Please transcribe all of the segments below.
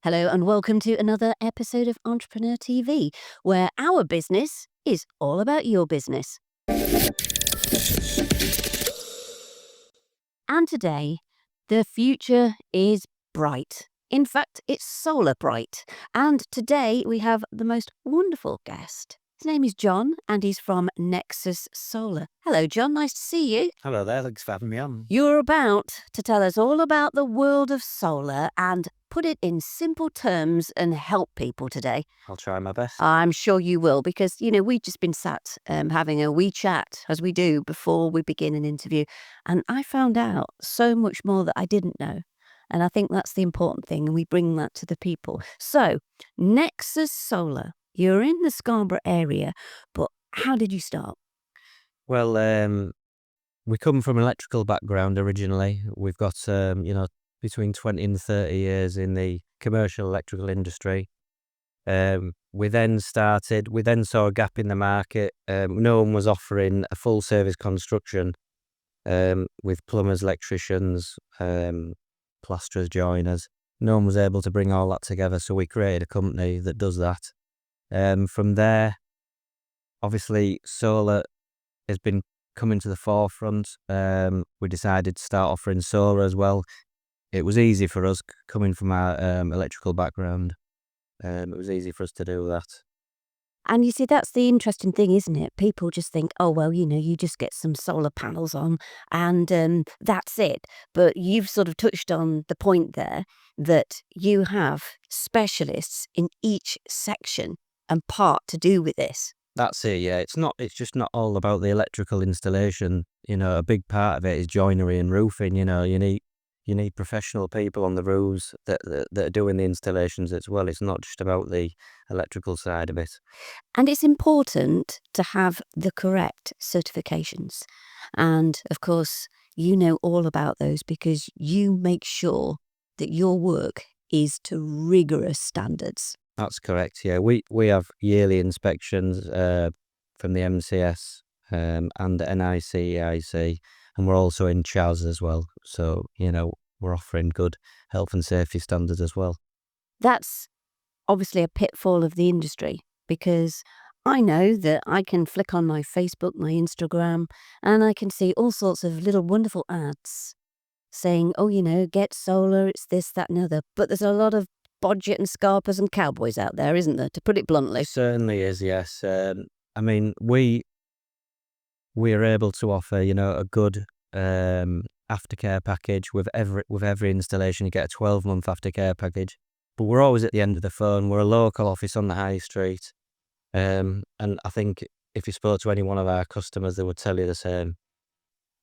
Hello and welcome to another episode of Entrepreneur TV, where our business is all about your business. And today, the future is bright. In fact, it's solar bright. And today we have the most wonderful guest. His name is John and he's from Nexus Solar. Hello, John. Nice to see you. Hello there, thanks for having me on. You're about to tell us all about the world of solar and put it in simple terms and help people today. I'll try my best. I'm sure you will, because, we've just been sat having a wee chat, as we do before we begin an interview. And I found out so much more that I didn't know. And I think that's the important thing. And we bring that to the people. So, Nexus Solar, you're in the Scarborough area, but how did you start? Well, we come from an electrical background originally. We've got, between 20 and 30 years in the commercial electrical industry. We then saw a gap in the market. No one was offering a full service construction with plumbers, electricians, plasterers, joiners. No one was able to bring all that together, so we created a company that does that. From there, obviously, solar has been coming to the forefront. We decided to start offering solar as well. It was easy for us coming from our electrical background. It was easy for us to do that. And you see, that's the interesting thing, isn't it? People just think, oh, well, you just get some solar panels on and that's it. But you've sort of touched on the point there that you have specialists in each section and part to do with this. That's it, yeah. It's just not all about the electrical installation. A big part of it is joinery and roofing. You need professional people on the roofs that are doing the installations as well. It's not just about the electrical side of it. And it's important to have the correct certifications. And of course, you know all about those because you make sure that your work is to rigorous standards. That's correct, yeah. We have yearly inspections from the MCS and the NIC, and we're also in CHAS as well. So, we're offering good health and safety standards as well. That's obviously a pitfall of the industry because I know that I can flick on my Facebook, my Instagram, and I can see all sorts of little wonderful ads saying, oh, get solar, it's this, that, and other. But there's a lot of budget and scarpers and cowboys out there, isn't there, to put it bluntly? Certainly is, yes. We are able to offer, a good aftercare package with every installation. You get a 12-month aftercare package. But we're always at the end of the phone. We're a local office on the high street. And I think if you spoke to any one of our customers, they would tell you the same.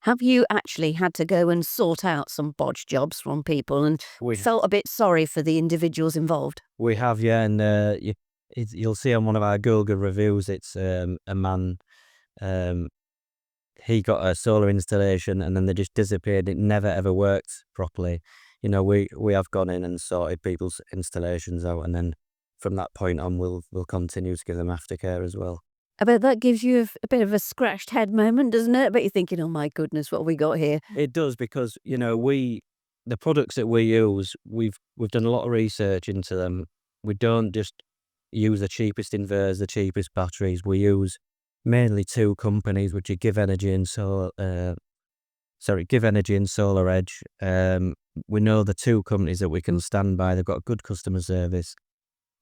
Have you actually had to go and sort out some bodge jobs from people and felt a bit sorry for the individuals involved? We have, yeah, and you'll see on one of our Google reviews, it's a man, he got a solar installation and then they just disappeared. It never ever worked properly. We have gone in and sorted people's installations out, and then from that point on, we'll continue to give them aftercare as well. I bet that gives you a bit of a scratched head moment, doesn't it? I bet you're thinking, oh my goodness, what have we got here? It does, because the products that we use, we've done a lot of research into them. We don't just use the cheapest inverters, the cheapest batteries. We use mainly two companies, which are Give Energy and Solar Edge. We know the two companies that we can stand by. They've got good customer service,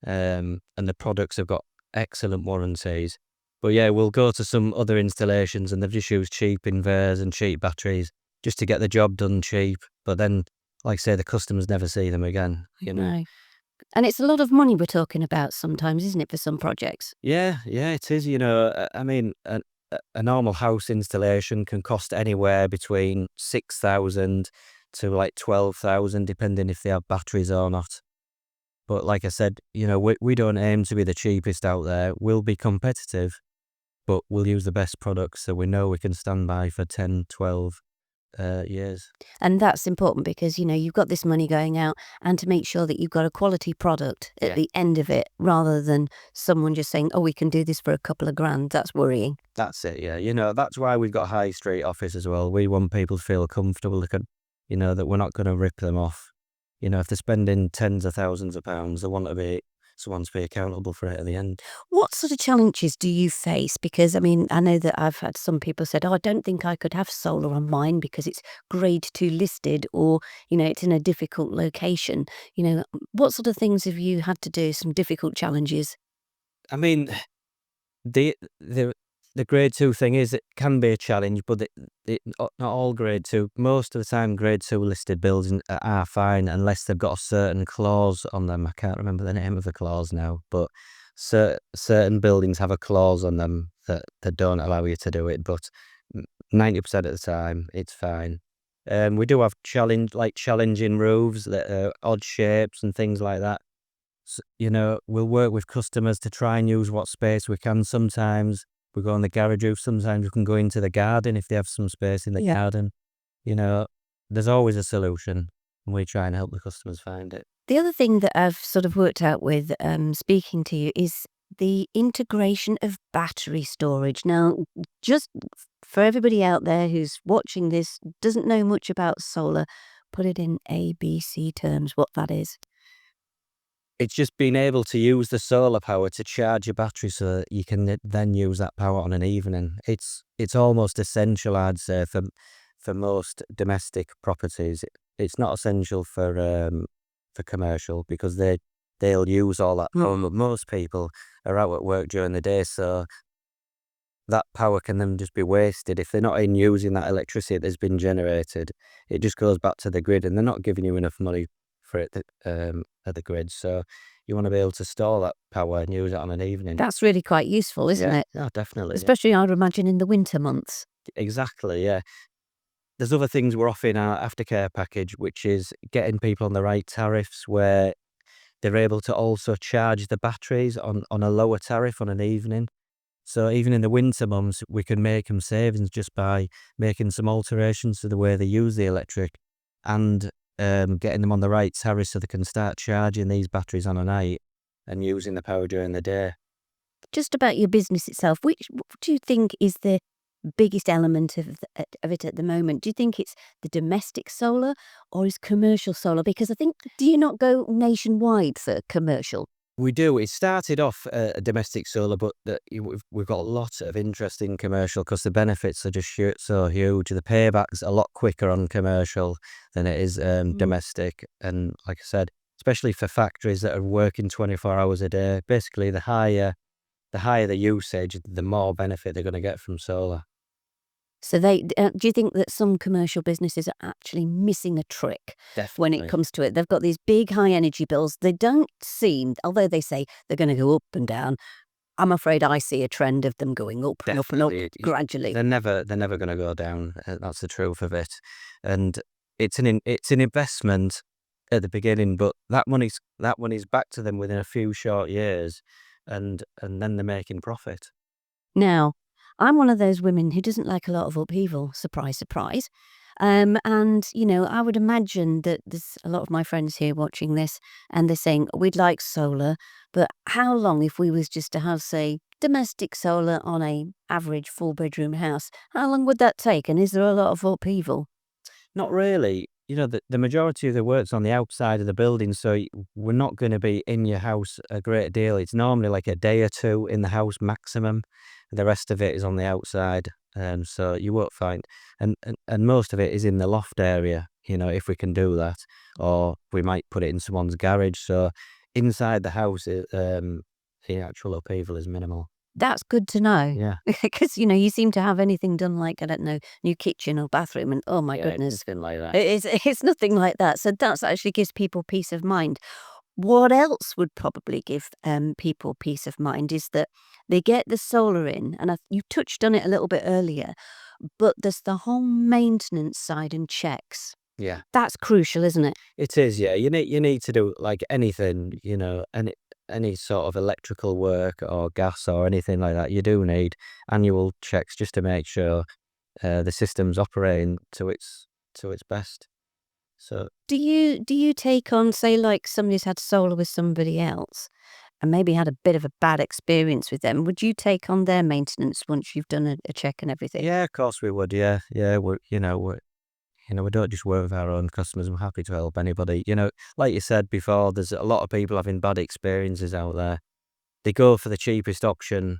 and the products have got excellent warranties. But yeah, we'll go to some other installations and they've just used cheap inverters and cheap batteries just to get the job done cheap. But then, like I say, the customers never see them again. No. And it's a lot of money we're talking about sometimes, isn't it, for some projects? Yeah, it is. A normal house installation can cost anywhere between 6,000 to like 12,000, depending if they have batteries or not. But like I said, we don't aim to be the cheapest out there. We'll be competitive, but we'll use the best products so we know we can stand by for 10, 12 years. And that's important because, you've got this money going out, and to make sure that you've got a quality product at the end of it, rather than someone just saying, oh, we can do this for a couple of grand. That's worrying. That's it, yeah. That's why we've got a high street office as well. We want people to feel comfortable, that we're not going to rip them off. if they're spending tens of thousands of pounds, they want someone to be accountable for it at the end. What sort of challenges do you face? Because, I mean, I know that I've had some people said, "Oh, I don't think I could have solar on mine because it's grade 2 listed or, it's in a difficult location." What sort of things have you had to do, some difficult challenges? I mean, the the the grade 2 thing is it can be a challenge, but not all grade 2. Most of the time, grade 2 listed buildings are fine unless they've got a certain clause on them. I can't remember the name of the clause now, but certain buildings have a clause on them that don't allow you to do it. But 90% of the time, it's fine. We do have challenging roofs that are odd shapes and things like that. We'll work with customers to try and use what space we can. Sometimes we go on the garage roof, sometimes we can go into the garden if they have some space in the garden. There's always a solution, and we try and help the customers find it. The other thing that I've sort of worked out with speaking to you is the integration of battery storage. Now, just for everybody out there who's watching this, doesn't know much about solar, put it in ABC terms, what that is. It's just being able to use the solar power to charge your battery so that you can then use that power on an evening. It's almost essential, I'd say, for most domestic properties. It's not essential for commercial because they'll use all that power. But most people are out at work during the day, so that power can then just be wasted. If they're not in using that electricity that's been generated, it just goes back to the grid, and they're not giving you enough money for it at the grid. So you want to be able to store that power and use it on an evening. That's really quite useful, isn't it? Yeah, definitely. Especially, I'd imagine, in the winter months. Exactly, yeah. There's other things we're offering our aftercare package, which is getting people on the right tariffs where they're able to also charge the batteries on a lower tariff on an evening. So even in the winter months, we can make them savings just by making some alterations to the way they use the electric and getting them on the right tariff so they can start charging these batteries on a night and using the power during the day. Just about your business itself, what do you think is the biggest element of it at the moment? Do you think it's the domestic solar or is commercial solar? Because I think, do you not go nationwide for commercial? We do. It started off a domestic solar, but we've got lots of interest in commercial because the benefits are just so huge. The payback's a lot quicker on commercial than it is domestic. And like I said, especially for factories that are working 24 hours a day, basically the higher the usage, the more benefit they're going to get from solar. So do you think that some commercial businesses are actually missing a trick when Definitely. it comes to it? They've got these big high energy bills. They don't seem, although they say they're going to go up and down, I'm afraid I see a trend of them going up and up and up Definitely. gradually. They're never going to go down. That's the truth of it. And it's an investment at the beginning, but that money's back to them within a few short years, and then they're making profit. Now, I'm one of those women who doesn't like a lot of upheaval. Surprise, surprise. And, I would imagine that there's a lot of my friends here watching this and they're saying, we'd like solar, but how long if we was just to have, say, domestic solar on a average 4-bedroom house, how long would that take? And is there a lot of upheaval? Not really. The majority of the work's on the outside of the building, so we're not going to be in your house a great deal. It's normally like a day or two in the house maximum. The rest of it is on the outside, so you won't find. And most of it is in the loft area, if we can do that. Or we might put it in someone's garage. So inside the house, the actual upheaval is minimal. That's good to know. Yeah. Because, you seem to have anything done like, I don't know, new kitchen or bathroom and oh my Yeah, goodness. it's been like that. It's nothing like that. So that actually gives people peace of mind. What else would probably give people peace of mind is that they get the solar in, and you touched on it a little bit earlier, but there's the whole maintenance side and checks. Yeah. That's crucial, isn't it? It is, yeah. You need to do like anything, any sort of electrical work or gas or anything like that. You do need annual checks just to make sure the system's operating to its best. So Do you take on, say, like somebody's had solar with somebody else and maybe had a bit of a bad experience with them? Would you take on their maintenance once you've done a check and everything? yeah, of course we would. Yeah, yeah. we don't just work with our own customers. We're happy to help anybody. Like you said before, there's a lot of people having bad experiences out there. They go for the cheapest option.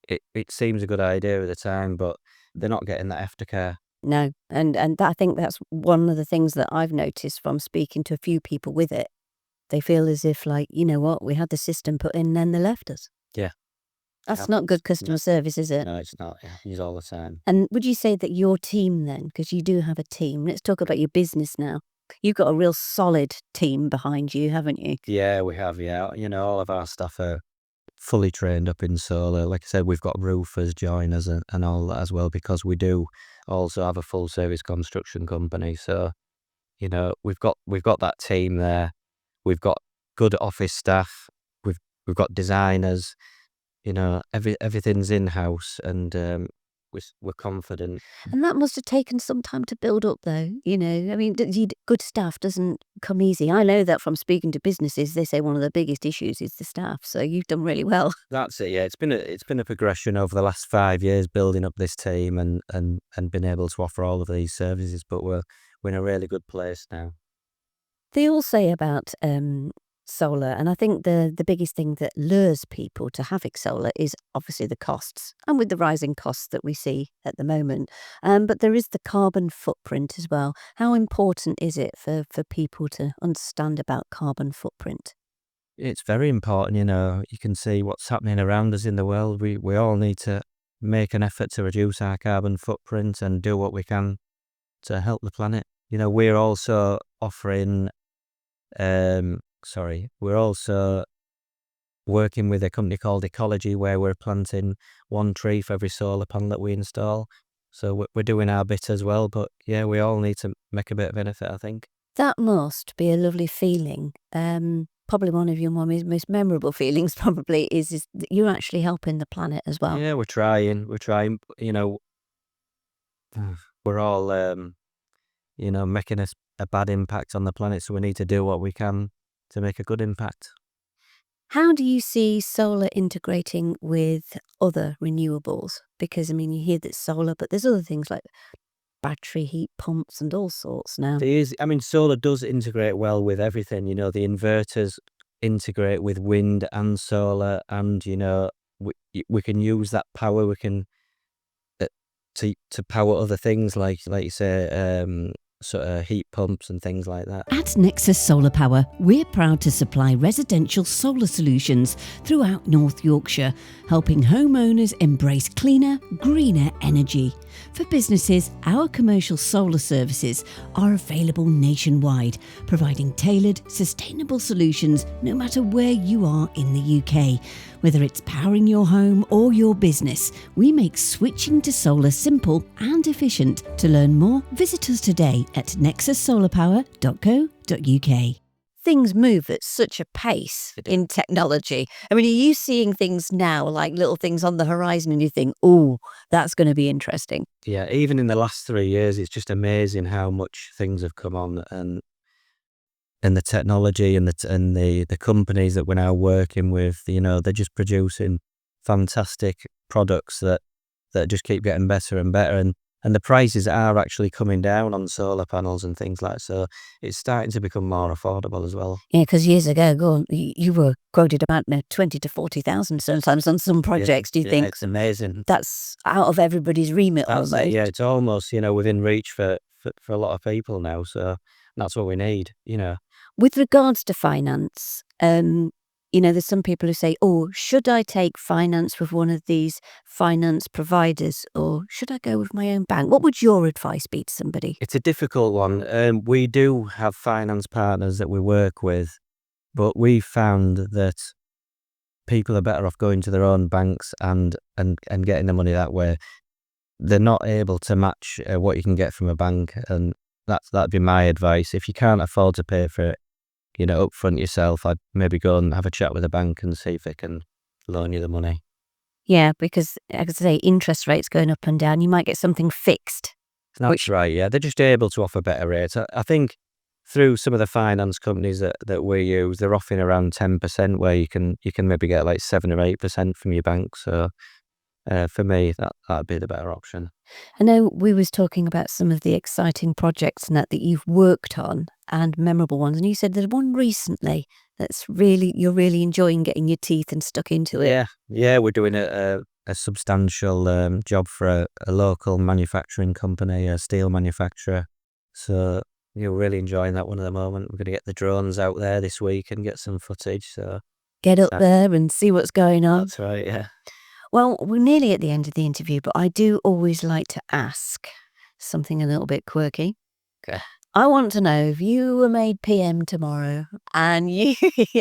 It seems a good idea at the time, but they're not getting that aftercare. No, and I think that's one of the things that I've noticed from speaking to a few people with it. They feel as if, like, you know what, we had the system put in, then they left us. Yeah. That's not good customer service, is it? No, it's not. It happens all the time. And would you say that your team then, because you do have a team, let's talk about your business now. You've got a real solid team behind you, haven't you? Yeah, we have, yeah. All of our staff are fully trained up in solar. Like I said, we've got roofers, joiners and all that as well, because we do also have a full service construction company. So, we've got that team there. We've got good office staff. We've got designers. Everything's in-house, and we're confident. And that must have taken some time to build up, though. I mean, good staff doesn't come easy. I know that from speaking to businesses. They say one of the biggest issues is the staff. So you've done really well. That's it. Yeah, it's been a progression over the last 5 years, building up this team and being able to offer all of these services. But we're in a really good place now. They all say about solar, and I think the biggest thing that lures people to having solar is obviously the costs, and with the rising costs that we see at the moment. But there is the carbon footprint as well. How important is it for people to understand about carbon footprint? It's very important. You can see what's happening around us in the world. We all need to make an effort to reduce our carbon footprint and do what we can to help the planet. We're also offering we're also working with a company called Ecology, where we're planting 1 tree for every solar panel that we install. So we're doing our bit as well. But yeah, we all need to make a bit of benefit, I think. That must be a lovely feeling. Probably one of your most memorable feelings probably is that you're actually helping the planet as well. Yeah, we're trying. We're all making a bad impact on the planet, so we need to do what we can to make a good impact. How do you see solar integrating with other renewables? Because, I mean, you hear that solar, but there's other things like battery heat pumps and all sorts now. Solar does integrate well with everything. The inverters integrate with wind and solar, and we can use that power. We can to power other things like you say, sort of heat pumps and things like that. At Nexus Solar Power, we're proud to supply residential solar solutions throughout North Yorkshire, helping homeowners embrace cleaner, greener energy. For businesses, our commercial solar services are available nationwide, providing tailored, sustainable solutions no matter where you are in the UK. Whether it's powering your home or your business, we make switching to solar simple and efficient. To learn more, visit us today at nexussolarpower.co.uk. Things move at such a pace in technology. I mean, are you seeing things now, like little things on the horizon, and you think, oh, that's going to be interesting? Yeah, even in the last 3 years, it's just amazing how much things have come on, and the technology and the companies that we're now working with, they're just producing fantastic products that just keep getting better and better, and the prices are actually coming down on solar panels and things like that. So it's starting to become more affordable as well. Yeah, because years ago, you were quoted about 20 to 40,000 sometimes on some projects. Do you think it's amazing? That's out of everybody's remit? That's almost. it, yeah, it's almost within reach for a lot of people now. So that's what we need. With regards to finance, there's some people who say, oh, should I take finance with one of these finance providers, or should I go with my own bank? What would your advice be to somebody? It's a difficult one. We do have finance partners that we work with, but we found that people are better off going to their own banks and getting the money that way. They're not able to match what you can get from a bank, and that'd be my advice. If you can't afford to pay for it, upfront yourself, I'd maybe go and have a chat with a bank and see if they can loan you the money. Yeah, because, like I say, interest rates going up and down, you might get something fixed. That's right, yeah. They're just able to offer better rates. I think through some of the finance companies that we use, they're offering around 10%, where you can maybe get like 7 or 8% from your bank. So for me, that'd be the better option. I know we was talking about some of the exciting projects and that you've worked on and memorable ones, and you said there's one recently that's you're really enjoying getting your teeth and stuck into it. Yeah, we're doing a substantial job for a local manufacturing company, a steel manufacturer. So you're really enjoying that one at the moment. We're going to get the drones out there this week and get some footage. So Get up there and see what's going on. that's right. Yeah. Well, we're nearly at the end of the interview, but I do always like to ask something a little bit quirky. Okay. I want to know if you were made PM tomorrow and you,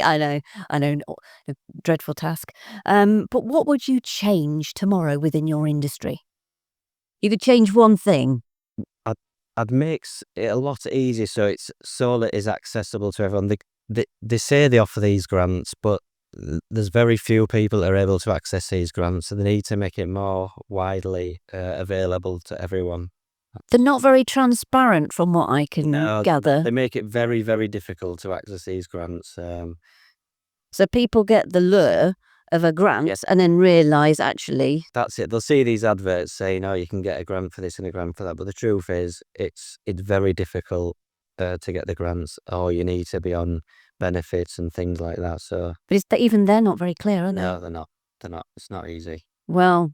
I know, a dreadful task. But what would you change tomorrow within your industry? You could change one thing. I'd make it a lot easier so solar is accessible to everyone. They say they offer these grants, but there's very few people that are able to access these grants, so they need to make it more widely available to everyone. They're not very transparent from what I can gather. They make it very, very difficult to access these grants. So people get the lure of a grant and then realise actually... That's it. They'll see these adverts saying, oh, you can get a grant for this and a grant for that. But the truth is, it's very difficult to get the grants, or you need to be on benefits and things like that. So, But even they're not very clear, are they? No, they're not. They're not. It's not easy. Well,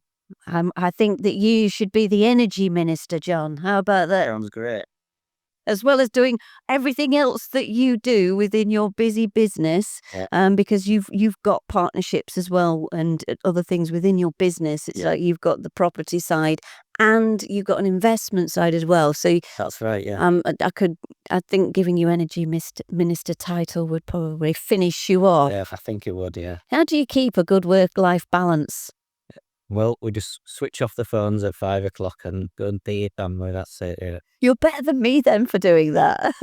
I think that you should be the energy minister, John. How about that? Sounds great. As well as doing everything else that you do within your busy business, because you've got partnerships as well and other things within your business. It's like you've got the property side and you've got an investment side as well. So that's right. Yeah. I think giving you energy minister title would probably finish you off. Yeah, I think it would. Yeah. How do you keep a good work-life balance? Well, we just switch off the phones at 5 o'clock and go and be your family. That's it. Yeah. You're better than me then for doing that.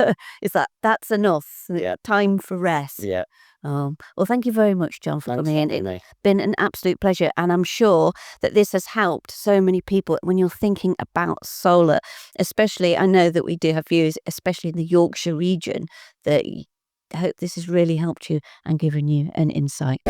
That's enough? Yeah. Time for rest. Yeah. Well, thank you very much, John, for coming in. It's It's been an absolute pleasure, and I'm sure that this has helped so many people when you're thinking about solar. Especially, I know that we do have viewers, especially in the Yorkshire region, that I hope this has really helped you and given you an insight.